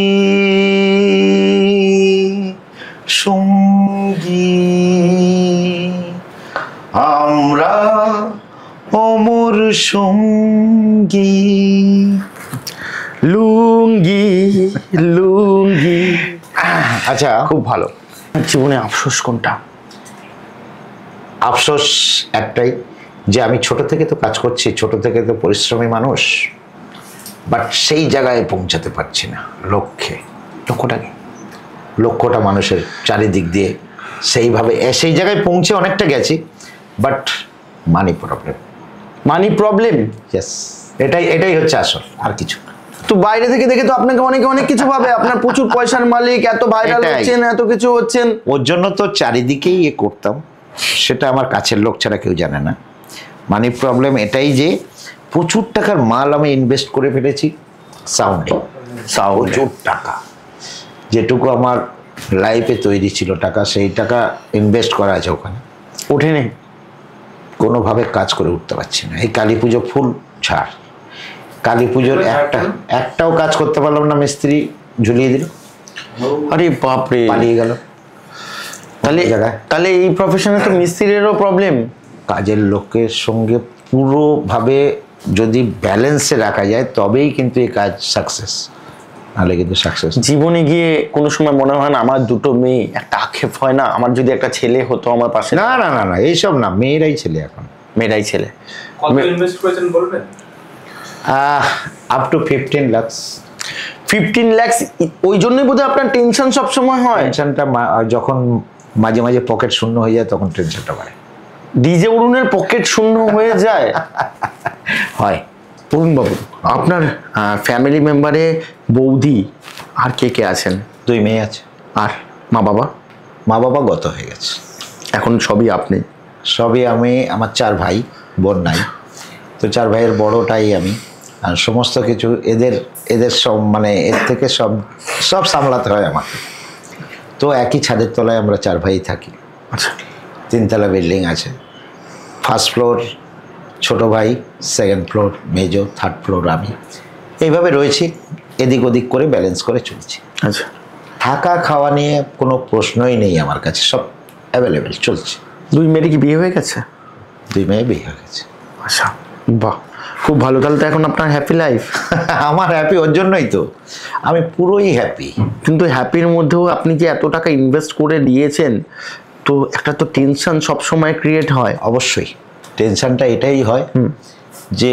সঙ্গী, আমরা অমর সঙ্গী।
লুঙ্গি লুঙ্গি।
আচ্ছা,
খুব ভালো। জীবনে আফসোস কোনটা?
আফসোস একটাই, যে আমি ছোট থেকে তো কাজ করছি, ছোট থেকে তো পরিশ্রমী মানুষ, বাট সেই জায়গায় পৌঁছাতে পারছি না লক্ষ্যে।
লক্ষ্যটাকে,
লক্ষ্যটা মানুষের চারিদিক দিয়ে সেইভাবে সেই জায়গায় পৌঁছে অনেকটা গেছি, but money problem.
Money problem,
yes, এটাই হচ্ছে আসল, আর কিছু না।
তো বাইরে থেকে দেখে তো আপনাকে অনেকে অনেক কিছু ভাবে, আপনার প্রচুর পয়সার মালিক, এত ভাইরাল
এটাই।
হচ্ছেন, এত কিছু হচ্ছেন।
ওর জন্য তো চারিদিকেই করতাম, সেটা আমার কাছের লোক ছাড়া কেউ জানে না। মানি প্রবলেম এটাই যে প্রচুর টাকার মাল আমি ইনভেস্ট করে ফেলেছি সাউন্ডে, প্রচুর টাকা, যেটুকু আমার লাইফে তৈরি ছিল টাকা, সেই টাকা ইনভেস্ট করা আছে ওখানে,
ওঠেনি,
কোনোভাবে কাজ করে উঠতে পারছি না। এই কালী পুজো ফুল ছাড়, কালী পুজোর একটাও কাজ করতে পারলাম না, মিস্ত্রি ঝুলিয়ে দিল,
আরে বাপরে,
পালিয়ে গেল।
তাহলে এই প্রফেশনে তো মিস্ত্রিরও প্রবলেম।
কাজের লোকের সঙ্গে পুরোভাবে যদি ব্যালেন্সে রাখা যায় তবেই কিন্তু এই কাজ সাকসেস, নাহলে কিন্তু সাকসেস।
জীবনে গিয়ে কোনো সময় মনে হয় না আমার দুটো মেয়ে, একটা আক্ষেপ হয় না আমার যদি একটা ছেলে হতো আমার পাশে?
না না না না, এইসব না, মেয়েরাই ছেলে এখন,
মেয়েরাই ছেলে।
কত ইনভেস্ট করেছেন বলবেন?
Up to 15 lakh.
15 লাখ, ওই জন্যই বোধহয় আপনার টেনশন সবসময় হয়।
টেনশনটা যখন মাঝে মাঝে পকেট শূন্য হয়ে যায় তখন টেনশনটা বাড়ে।
ডিজে অরুণের পকেট শূন্য হয়ে যায়।
হয়।
অরুণ বাবু, আপনার ফ্যামিলি মেম্বারে বৌদি আর কে কে আছেন?
2 মেয়ে আছে।
আর মা বাবা?
মা বাবা গত হয়ে গেছে।
এখন সবই আপনি?
সবই আমি। আমার 4 ভাই, বোন নাই। তো 4 ভাইয়ের বড়টাই আমি। আর সমস্ত কিছু এদের সব মানে এর থেকে সব সামলাতে হয় আমাকে। তো একই ছাদের তলায় আমরা 4 ভাই থাকি।
আচ্ছা।
3 তলা বিল্ডিং আছে। ফার্স্ট ফ্লোর ছোট ভাই, সেকেন্ড ফ্লোর মেজো, থার্ড ফ্লোর আমি। এইভাবে রয়েছি, এদিক ওদিক করে ব্যালেন্স করে চলছি।
আচ্ছা।
থাকা খাওয়া নিয়ে কোনো প্রশ্নই নেই আমার কাছে, সব অ্যাভেলেবেল চলছে।
2 মেয়ের কি বিয়ে হয়ে গেছে?
2 মেয়ে বিয়ে হয়ে গেছে।
আচ্ছা, বাহ, খুব ভালো। তাহলে তো এখন আপনার হ্যাপি লাইফ।
আমার হ্যাপি ওর জন্যই তো, আমি পুরোই হ্যাপি।
কিন্তু হ্যাপির মধ্যেও আপনি যে এত টাকা ইনভেস্ট করে দিয়েছেন, তো একটা তো টেনশন সবসময় ক্রিয়েট হয়।
অবশ্যই টেনশনটা এটাই হয় যে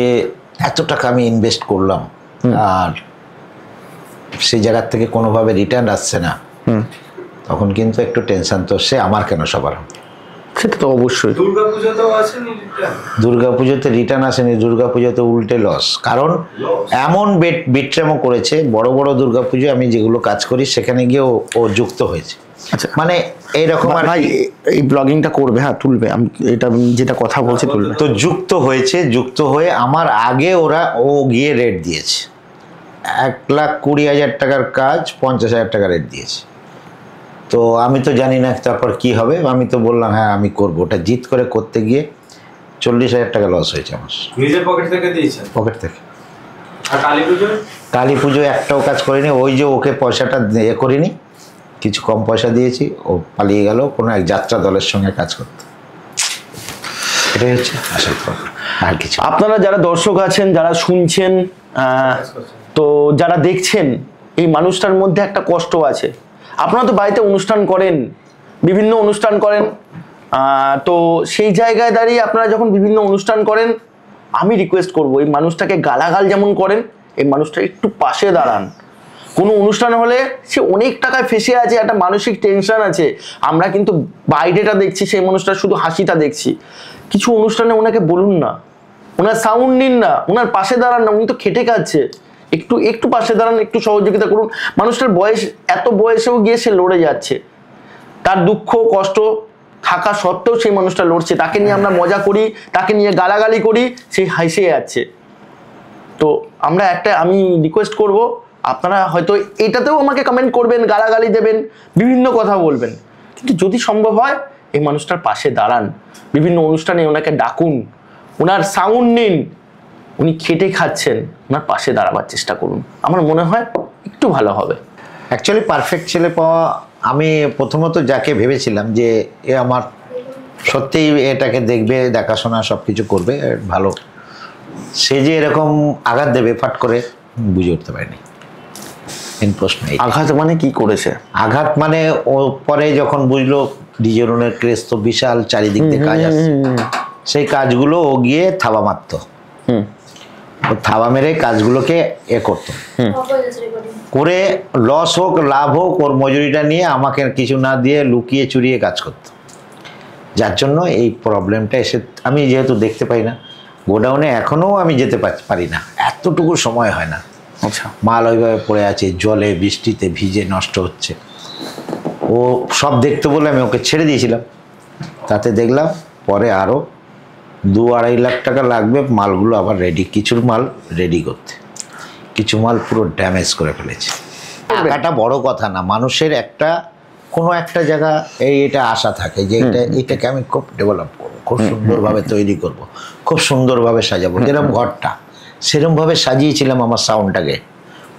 এত টাকা আমি ইনভেস্ট করলাম আর সেই জায়গার থেকে কোনোভাবে রিটার্ন আসছে না, তখন কিন্তু একটু টেনশন তো সে আমার কেন সবার।
সেটা তো অবশ্যই।
দুর্গাপূজাতেও আসেনি রিটার্ন?
দুর্গাপুজোতে রিটার্ন আসেনি, দুর্গাপুজোতে উল্টে লস। কারণ এমন বিট্রেমো করেছে, বড় বড় দুর্গাপুজো আমি যেগুলো কাজ করি সেখানে গিয়ে ও যুক্ত হয়েছে।
আচ্ছা,
মানে এইরকম আর
ভাই
কি।
এই ব্লগিংটা করবে, হ্যাঁ তুলবে, আমি এটা যেটা কথা বলছি তুলবে।
তো যুক্ত হয়েছে, যুক্ত হয়ে আমার আগে ও গিয়ে রেট দিয়েছে। 1,20,000 টাকার কাজ 50,000 টাকা রেট দিয়েছে। তো আমি তো জানি না তারপর কি হবে, আমি তো বললাম হ্যাঁ আমি করবো। ওটা জিত করে করতে গিয়ে 40,000 টাকা লস হয়েছে আমার
নিজের পকেট থেকে দিয়েছেন?
পকেট থেকে।
আর কালী পুজোয়?
কালী পুজোয় একটাও কাজ করিনি। ওই যে ওকে পয়সাটা করিনি, কিছু কম পয়সা দিয়েছি, ও পালিয়ে গেল কোনো এক যাত্রা দলের সঙ্গে কাজ করতে। এটাই হচ্ছে আসল কথা, আর কিছু।
আপনারা যারা দর্শক আছেন, যারা শুনছেন, তো যারা দেখছেন, এই মানুষটার মধ্যে একটা কষ্ট আছে। আপনারা তো বাড়িতে অনুষ্ঠান করেন, বিভিন্ন অনুষ্ঠান করেন, তো সেই জায়গায় দাঁড়িয়ে আপনারা যখন বিভিন্ন অনুষ্ঠান করেন, আমি রিকোয়েস্ট করব এই মানুষটাকে গালাগাল যেমন করেন, এই মানুষটা একটু পাশে দাঁড়ান। কোনো অনুষ্ঠান হলে সে অনেক টাকায় ফেসে আছে, একটা মানসিক টেনশন আছে। আমরা কিন্তু বাইরেটা দেখছি, সেই মানুষটা শুধু হাসিটা দেখছি। কিছু অনুষ্ঠানে ওনাকে বলুন না, ওনার সাউন্ড নিন না, ওনার পাশে দাঁড়ান না, উনি তো খেটে খাচ্ছে। একটু পাশে দাঁড়ান, একটু সহযোগিতা করুন। মানুষটার বয়স, এত বয়সেও গিয়ে সে লড়ে যাচ্ছে। তার দুঃখ কষ্ট থাকা সত্ত্বেও সেই মানুষটা লড়ছে। তাকে নিয়ে আমরা মজা করি, তাকে নিয়ে গালাগালি করি, সেই হাসে যাচ্ছে। তো আমি রিকোয়েস্ট করব, আপনারা হয়তো এটাতেও আমাকে কমেন্ট করবেন, গালাগালি দেবেন, বিভিন্ন কথা বলবেন, কিন্তু যদি সম্ভব হয় এই মানুষটার পাশে দাঁড়ান। বিভিন্ন অনুষ্ঠানে ওনাকে ডাকুন, ওনার সাউন্ড নিন। উনি খেটে খাচ্ছেন, ওনার পাশে দাঁড়াবার চেষ্টা করুন। আমার মনে হয় একটু ভালো হবে।
অ্যাকচুয়ালি পারফেক্ট ছেলে পাওয়া, আমি প্রথমত যাকে ভেবেছিলাম যে এ আমার সত্যিই এটাকে দেখবে, দেখাশোনা সব কিছু করবে ভালো, সে যে এরকম আঘাত দেবে ফাট করে, বুঝে উঠতে পারিনি। প্রশ্ন
আঘাত মানে কি করেছে?
আঘাত মানে ও পরে যখন বুঝলো ডিজেরনের ক্রেজ তো বিশাল, চারিদিক দিয়ে কাজ আসছে, সেই কাজগুলো ও গিয়ে থাবা মারত। ও থাবা মেরে কাজগুলোকে করতো, করে লস হোক লাভ হোক ওর মজুরিটা নিয়ে আমাকে কিছু না দিয়ে লুকিয়ে চুরিয়ে কাজ করতো। যার জন্য এই প্রবলেমটা এসে, আমি যেহেতু দেখতে পাই না গোডাউনে, এখনও আমি যেতে পারি না, এতটুকু সময় হয় না।
আচ্ছা,
মাল ওইভাবে পড়ে আছে, জলে বৃষ্টিতে ভিজে নষ্ট হচ্ছে। ও সব দেখতে বলে আমি ওকে ছেড়ে দিয়েছিলাম, তাতে দেখলাম পরে আরও 2-2.5 লাখ টাকা লাগবে মালগুলো আবার রেডি, কিছু মাল রেডি করতে, কিছু মাল পুরো ড্যামেজ করে ফেলেছে। টাকাটা বড় কথা না, মানুষের একটা কোনো একটা জায়গা এটা আশা থাকে যে এটাকে আমি খুব ডেভেলপ করবো, খুব সুন্দরভাবে তৈরি করব, খুব সুন্দরভাবে সাজাবো। যেরকম ঘরটা সেরকমভাবে সাজিয়েছিলাম আমার সাউন্ডটাকে,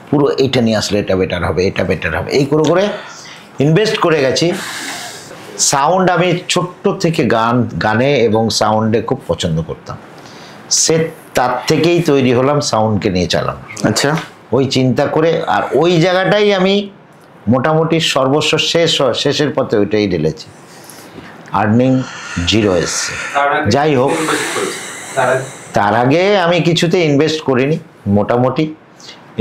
পুরো এইটা নিয়ে আসলে এটা বেটার হবে, এটা বেটার হবে, এই করে ইনভেস্ট করে গেছি। সাউন্ড আমি ছোট্ট থেকে গানে এবং সাউন্ডে খুব পছন্দ করতাম, তার থেকেই তৈরি হলাম সাউন্ডকে নিয়ে চালানো।
আচ্ছা,
ওই চিন্তা করে, আর ওই জায়গাটাই আমি মোটামুটি সর্বস্ব শেষের পথে ওইটাই ঢেলেছি, আর্নিং 0 এসছে। যাই হোক, তার আগে আমি কিছুতে ইনভেস্ট করিনি। মোটামুটি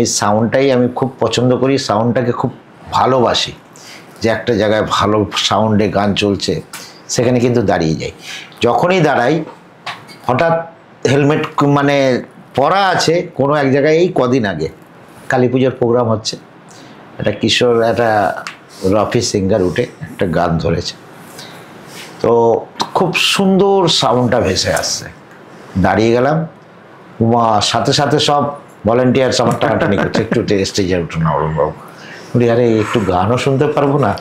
এই সাউন্ডটাই আমি খুব পছন্দ করি, সাউন্ডটাকে খুব ভালোবাসি, যে একটা জায়গায় ভালো সাউন্ডে গান চলছে সেখানে কিন্তু দাঁড়িয়ে যাই। যখনই দাঁড়াই হঠাৎ হেলমেট মানে পরা আছে কোনো এক জায়গায়, এই কদিন আগে কালী পুজোর প্রোগ্রাম হচ্ছে, একটা কিশোর একটা রফি সিঙ্গার উঠে একটা গান ধরেছে, তো খুব সুন্দর সাউন্ডটা ভেসে আসছে, দাঁড়িয়ে গেলাম, সাথে সাথে সব ভলেন্টিয়ার্স আমার টানাটানি করছে, একটু স্টেজে উঠো না অরুণ বাবু, বলি আরে একটু গানও শুনতে পারবো না?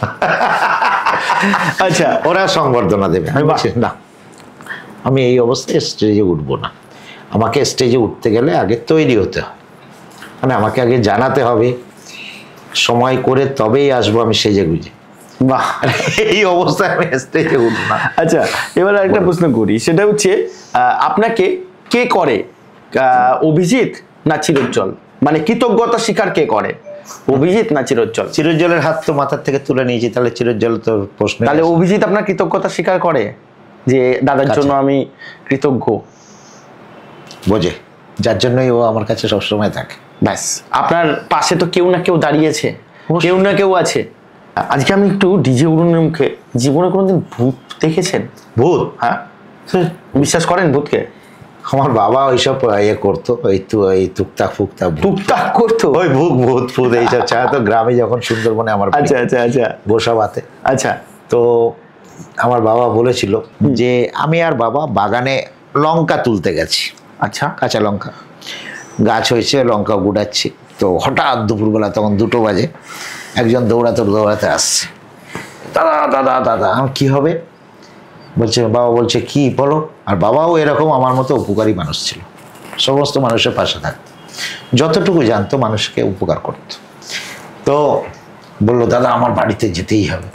আচ্ছা,
ওরা সংবর্ধনা দেবে। আমি বলছি না, আমি এই অবস্থায় স্টেজে উঠবো না, আমাকে স্টেজে উঠতে গেলে আগে তৈরি হতে হয়, মানে আমাকে আগে জানাতে হবে, সময় করে তবেই আসবো আমি সেজে গুজে।
বাহ,
এই অবস্থায় আমি স্টেজে উঠবো না।
আচ্ছা এবার একটা প্রশ্ন করি, সেটা হচ্ছে আপনাকে কে করে, অভিজিৎ না চিরোজ্জ্বল? মানে কৃতজ্ঞতা স্বীকার কে করে, অভিজিৎ না চিরোজ্জ্বল?
চিরোজ্জ্বলের হাত তো মাথার থেকে তুলে নিয়েছি, তাহলে চিরোজ্জ্বল তো প্রশ্ন।
তাহলে অভিজিৎ আপনার কৃতজ্ঞতা স্বীকার করে যে দাদার জন্য আমি কৃতজ্ঞ?
বোঝে, যার জন্যই ও আমার কাছে সবসময় থাকে।
ব্যাস, আপনার পাশে তো কেউ না কেউ দাঁড়িয়েছে, কেউ না কেউ আছে। আজকে আমি একটু ডিজে উড়নের মুখে, জীবনে কোনোদিন ভূত দেখেছেন?
ভূত?
হ্যাঁ, বিশ্বাস করেন ভূতকে?
আমার বাবা ওইসব ইয়ে করতো, এই টুকটাক ফুকটাক
টুকটাক করতো?
ওই ভূত ফুত এইসব ছাড়া তো গ্রামে যখন সুন্দরবনে আমার বাড়ি,
আচ্ছা আচ্ছা আচ্ছা
গোসাবাতে,
আচ্ছা,
তো আমার বাবা বলেছিল যে আমি আর বাবা বাগানে লঙ্কা তুলতে গেছি,
আচ্ছা,
কাঁচা লঙ্কা গাছ হয়েছে, লঙ্কা গুড়াচ্ছি, তো হঠাৎ দুপুরবেলা তখন 2টো বাজে, একজন দৌড়াতে আসছে, দাদা দাদা দাদা। আমার কি হবে বলছে, বাবা বলছে কি বলো। আর বাবাও এরকম আমার মতো উপকারী মানুষ ছিল, সমস্ত মানুষের পাশে থাকতো, যতটুকু জানতো মানুষকে উপকার করত। তো বললো দাদা আমার বাড়িতে যেতেই হবে।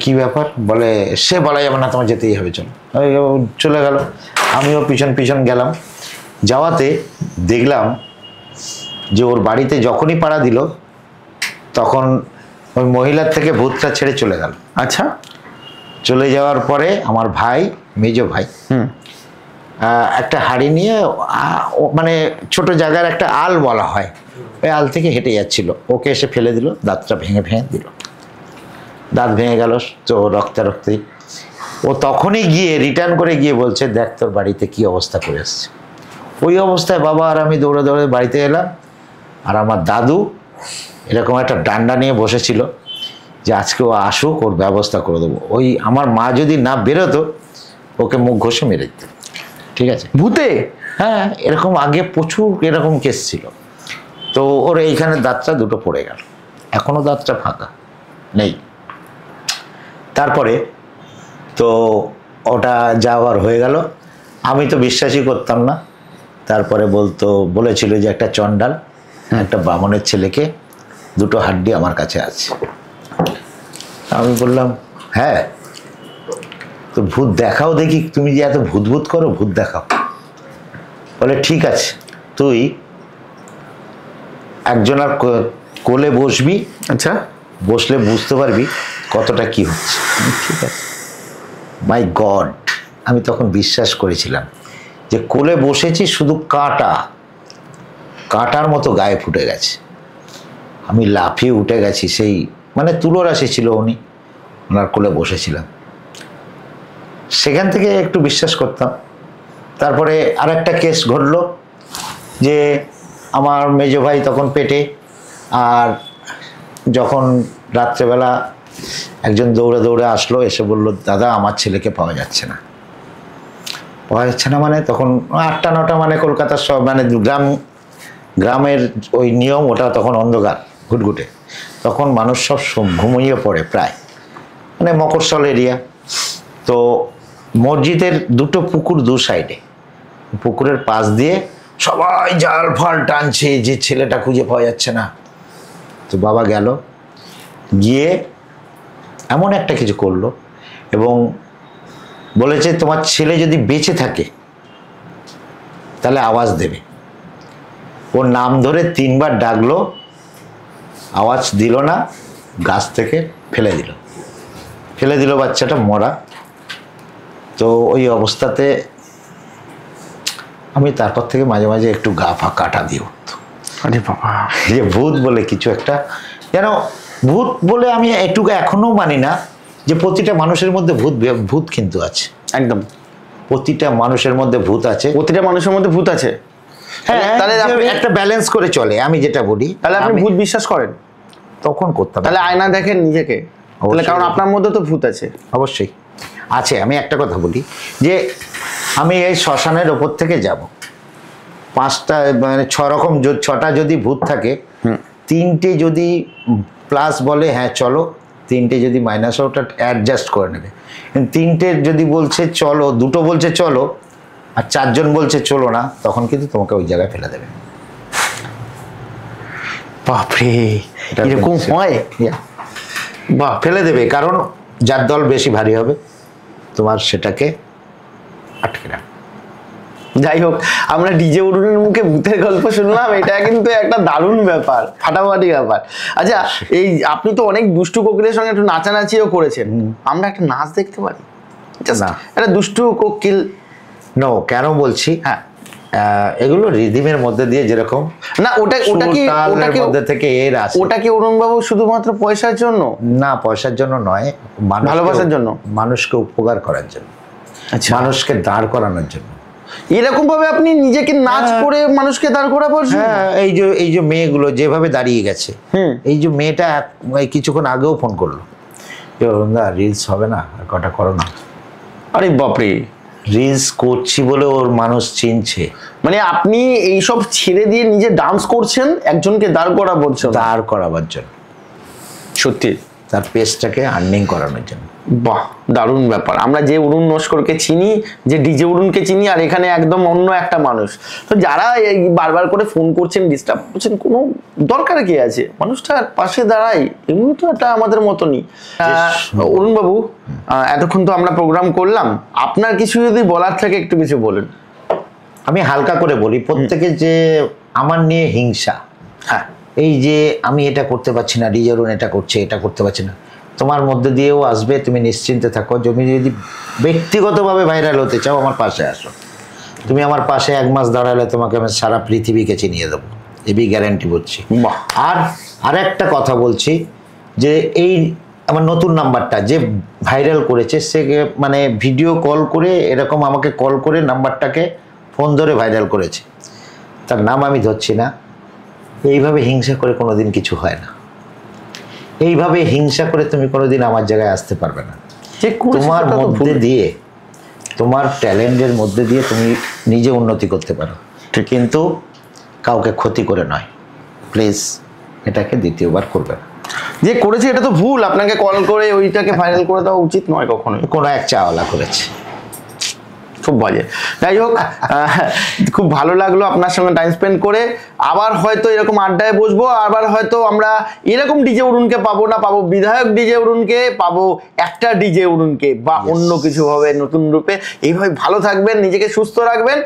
কি ব্যাপার? বলে সে বলা যাবে না, তোমার যেতেই হবে, চলো। চলে গেল, আমিও পিছন পিছন গেলাম। যাওয়াতে দেখলাম যে ওর বাড়িতে যখনই পাড়া দিল তখন ওই মহিলার থেকে ভূতটা ছেড়ে চলে গেল।
আচ্ছা,
চলে যাওয়ার পরে আমার ভাই, মেজো ভাই, একটা হাঁড়ি নিয়ে মানে ছোট জায়গার একটা আল বলা হয়, ওই আল থেকে হেঁটে যাচ্ছিল, ওকে এসে ফেলে দিল, দাঁতটা ভেঙে দিল, দাঁত ভেঙে গেল, তো রক্তারক্তি। ও তখনই গিয়ে রিটার্ন করে গিয়ে বলছে দেখ তোর বাড়িতে কি অবস্থা করে এসছে। ওই অবস্থায় বাবা আর আমি দৌড়ে দৌড়ে বাড়িতে এলাম, আর আমার দাদু এরকম একটা ডান্ডা নিয়ে বসেছিল যে আজকে ও আসুক, ওর ব্যবস্থা করে দেবো। ওই আমার মা যদি না বেরোতো ওকে মুখ ঘষে মেরে দিত। ঠিক আছে,
ভূতে?
হ্যাঁ, এরকম আগে প্রচুর এরকম কেস ছিল। তো ওর এইখানে দাঁতটা 2টো পড়ে গেল, এখনো দাঁতটা ফাঁকা নেই। তারপরে তো ওটা যাওয়ার হয়ে গেল, আমি তো বিশ্বাসই করতাম না। তারপরে বলেছিল যে একটা চণ্ডাল একটা বামনের ছেলেকে 2টো হাড্ডি আমার কাছে আছে। আমি বললাম হ্যাঁ, তো ভূত দেখাও দেখি, তুমি যে এত ভূত করো, ভূত দেখাও। বলে ঠিক আছে, তুই একজনের কোলে বসবি,
আচ্ছা,
বসলে বুঝতে পারবি কতটা কি হচ্ছে। ঠিক আছে, মাই গড, আমি তখন বিশ্বাস করেছিলাম যে কোলে বসেছি, শুধু কাঁটার মতো গায়ে ফুটে গেছে। আমি লাফিয়ে উঠে গেছি, সেই মানে তুলোরাশি ছিল উনি, ওনার কোলে বসেছিলাম। সেখান থেকে একটু বিশ্বাস করতাম। তারপরে আরেকটা কেস ঘটলো যে আমার মেজো ভাই তখন পেটে, আর যখন রাত্রেবেলা একজন দৌড়ে দৌড়ে আসলো, এসে বলল দাদা আমার ছেলেকে পাওয়া যাচ্ছে না। মানে তখন 8টা 9টা, মানে কলকাতার সব মানে গ্রামের ওই নিয়ম, ওটা তখন অন্ধকার ঘুটঘুটে, তখন মানুষ সব ঘুমিয়ে পড়ে প্রায়, মানে মকরসল এরিয়া। তো মসজিদের 2টো পুকুর 2 সাইডে, পুকুরের পাশ দিয়ে সবাই জাল ফাল টানছে যে ছেলেটা খুঁজে পাওয়া যাচ্ছে না। তো বাবা গেল, গিয়ে এমন একটা কিছু করলো এবং বলেছে তোমার ছেলে যদি বেঁচে থাকে তাহলে আওয়াজ দেবে। ওর নাম ধরে 3বার ডাকলো, আওয়াজ দিল না, গাছ থেকে ফেলে দিল বাচ্চাটা মরা। তো ওই অবস্থাতে আমি তারপর থেকে মাঝে মাঝে একটু গা ফা কাটা দিয়ে উঠতো।
আরে বাবা,
যে ভূত বলে কিছু একটা, যেন ভূত বলে আমি এটুকু এখনো মানি না যে প্রতিটা মানুষের মধ্যে ভূত কিন্তু আছে।
একদম
প্রতিটা মানুষের মধ্যে ভূত আছে।
প্রতিটা মানুষের মধ্যে ভূত আছে।
হ্যাঁ,
তাহলে আপনি
একটা ব্যালেন্স করে চলে, আমি যেটা বলি।
তাহলে আপনি ভূত বিশ্বাস করেন?
তখন করতাম।
তাহলে আয়না দেখেন নিজেকে, তাহলে কারণ আপনার মধ্যে তো ভূত আছে।
অবশ্যই আছে। আমি একটা কথা বলি যে আমি এই শ্মশানের ওপর থেকে যাব, 5টা মানে 6 রকম 6টা যদি ভূত থাকে, 3টে যদি প্লাস বলে হ্যাঁ চলো, 3টে যদি মাইনাস ওটা অ্যাডজাস্ট করে নেবে। 3টে যদি বলছে চলো, 2টো বলছে চলো, আর 4জন বলছে চলো না, তখন কিন্তু তোমাকে ওই জায়গায় ফেলে দেবে।
বাপরে, এরকম হয়?
বাহ, ফেলে দেবে। কারণ যার দল বেশি ভারী হবে তোমার সেটাকে আটকে রাখবে।
যাই হোক, আমরা ডিজে উড়ুনের মুখে ভূতের গল্প শুনলাম, এটা কিন্তু একটা দারুণ ব্যাপার, ফাটাফাটি ব্যাপার। আচ্ছা, এই আপনি তো অনেক দুষ্টু কোকিলের সঙ্গে একটু নাচানাচিও করেছেন, আমরা একটা নাচ দেখতে পারি?
না,
একটা দুষ্টু কোকিল।
নো, কেন বলছি,
হ্যাঁ,
এগুলো রিদিমের মধ্যে দিয়ে যেরকম
না ওটা
মধ্যে থেকে এর আসে।
ওটা কি অরুণ বাবু শুধুমাত্র পয়সার জন্য?
না, পয়সার জন্য নয়,
ভালোবাসার জন্য,
মানুষকে উপকার করার জন্য,
আচ্ছা,
মানুষকে দাঁড় করানোর জন্য।
এরকম ভাবে আপনি নিজেকে নাচ করে মানুষকে দাঁড় করাবো?
হ্যাঁ, এই যে মেয়েগুলো যেভাবে দাঁড়িয়ে গেছে, এই যে মেয়েটা কিছুক্ষণ আগেও ফোন করলো যে অরুণদা রিলস হবে না, আর কটা করো না।
আরে বাপরে,
রিলস করছি বলে ওর মানুষ চিনছে।
মানে আপনি এইসব ছেড়ে দিয়ে নিজে ডান্স করছেন একজনকে দাঁড় করাবার জন্য?
দাঁড় করাবার জন্য,
সত্যি
তার পেজটাকে আর্নিং করানোর জন্য।
বাহ, দারুণ ব্যাপার। আমরা যে অরুণ নস্করকে চিনি, যে ডিজে অরুণকে চিনি, আর এখানে একদম অন্য একটা মানুষ। তো যারা এই বারবার করে ফোন করছেন, ডিস্টার্ব করছেন, কোনো দরকার কি আছে? মানুষটার পাশে দাঁড়াই, এমনি তো একটা আমাদের মতনই। অরুণ বাবু, এতক্ষণ তো আমরা প্রোগ্রাম করলাম, আপনার কিছু যদি বলার থাকে একটু কিছু বলেন।
আমি হালকা করে বলি, প্রত্যেকে যে আমার নিয়ে হিংসা,
হ্যাঁ,
এই যে আমি এটা করতে পারছি না, ডিজে অরুণ এটা করছে, এটা করতে পারছি না, তোমার মধ্যে দিয়েও আসবে। তুমি নিশ্চিন্তে থাকো, তুমি যদি ব্যক্তিগতভাবে ভাইরাল হতে চাও আমার পাশে আসো। তুমি আমার পাশে 1 মাস দাঁড়ালে তোমাকে আমি সারা পৃথিবীকে চিনিয়ে দেবো, এবি গ্যারান্টি বলছি। আর একটা কথা বলছি যে এই আমার নতুন নাম্বারটা যে ভাইরাল করেছে, সে মানে ভিডিও কল করে এরকম আমাকে কল করে নাম্বারটাকে ফোন ধরে ভাইরাল করেছে। তার নাম আমি ধরছি না। এইভাবে হিংসা করে কোনোদিন কিছু হয় না। এইভাবে হিংসা করে তুমি কোনোদিন আমার জায়গায় আসতে পারবে না। তোমার মধ্যে দিয়ে, তোমার ট্যালেন্টের মধ্যে দিয়ে তুমি নিজে উন্নতি করতে পারো, কিন্তু কাউকে ক্ষতি করে নয়। প্লিজ এটাকে দ্বিতীয়বার করবে না।
যে করেছে এটা তো ভুল, আপনাকে কল করে ওইটাকে ভাইরাল করে দেওয়া উচিত নয় কখনোই।
কোনো এক চাওয়ালা করেছে,
খুব বাজে। যাই হোক, খুব ভালো লাগলো আপনার সঙ্গে টাইম স্পেন্ড করে। আবার হয়তো এরকম আড্ডায় বসবো, আবার হয়তো আমরা এরকম ডিজে অরুণকে পাবো না, পাবো বিধায়ক ডিজে অরুণকে, পাবো একটা ডিজে অরুণকে, বা অন্য কিছু হবে নতুন রূপে। এইভাবে ভালো থাকবেন, নিজেকে সুস্থ রাখবেন,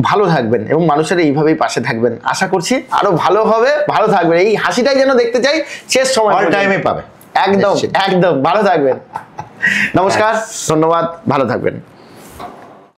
ভালো থাকবেন এবং মানুষের এইভাবেই পাশে থাকবেন। আশা করছি আরো ভালো হবে, ভালো থাকবেন। এই হাসিটাই যেন দেখতে চাই শেষ সময়,
অল টাইমে পাবে।
একদম একদম ভালো থাকবেন। নমস্কার, ধন্যবাদ, ভালো থাকবেন।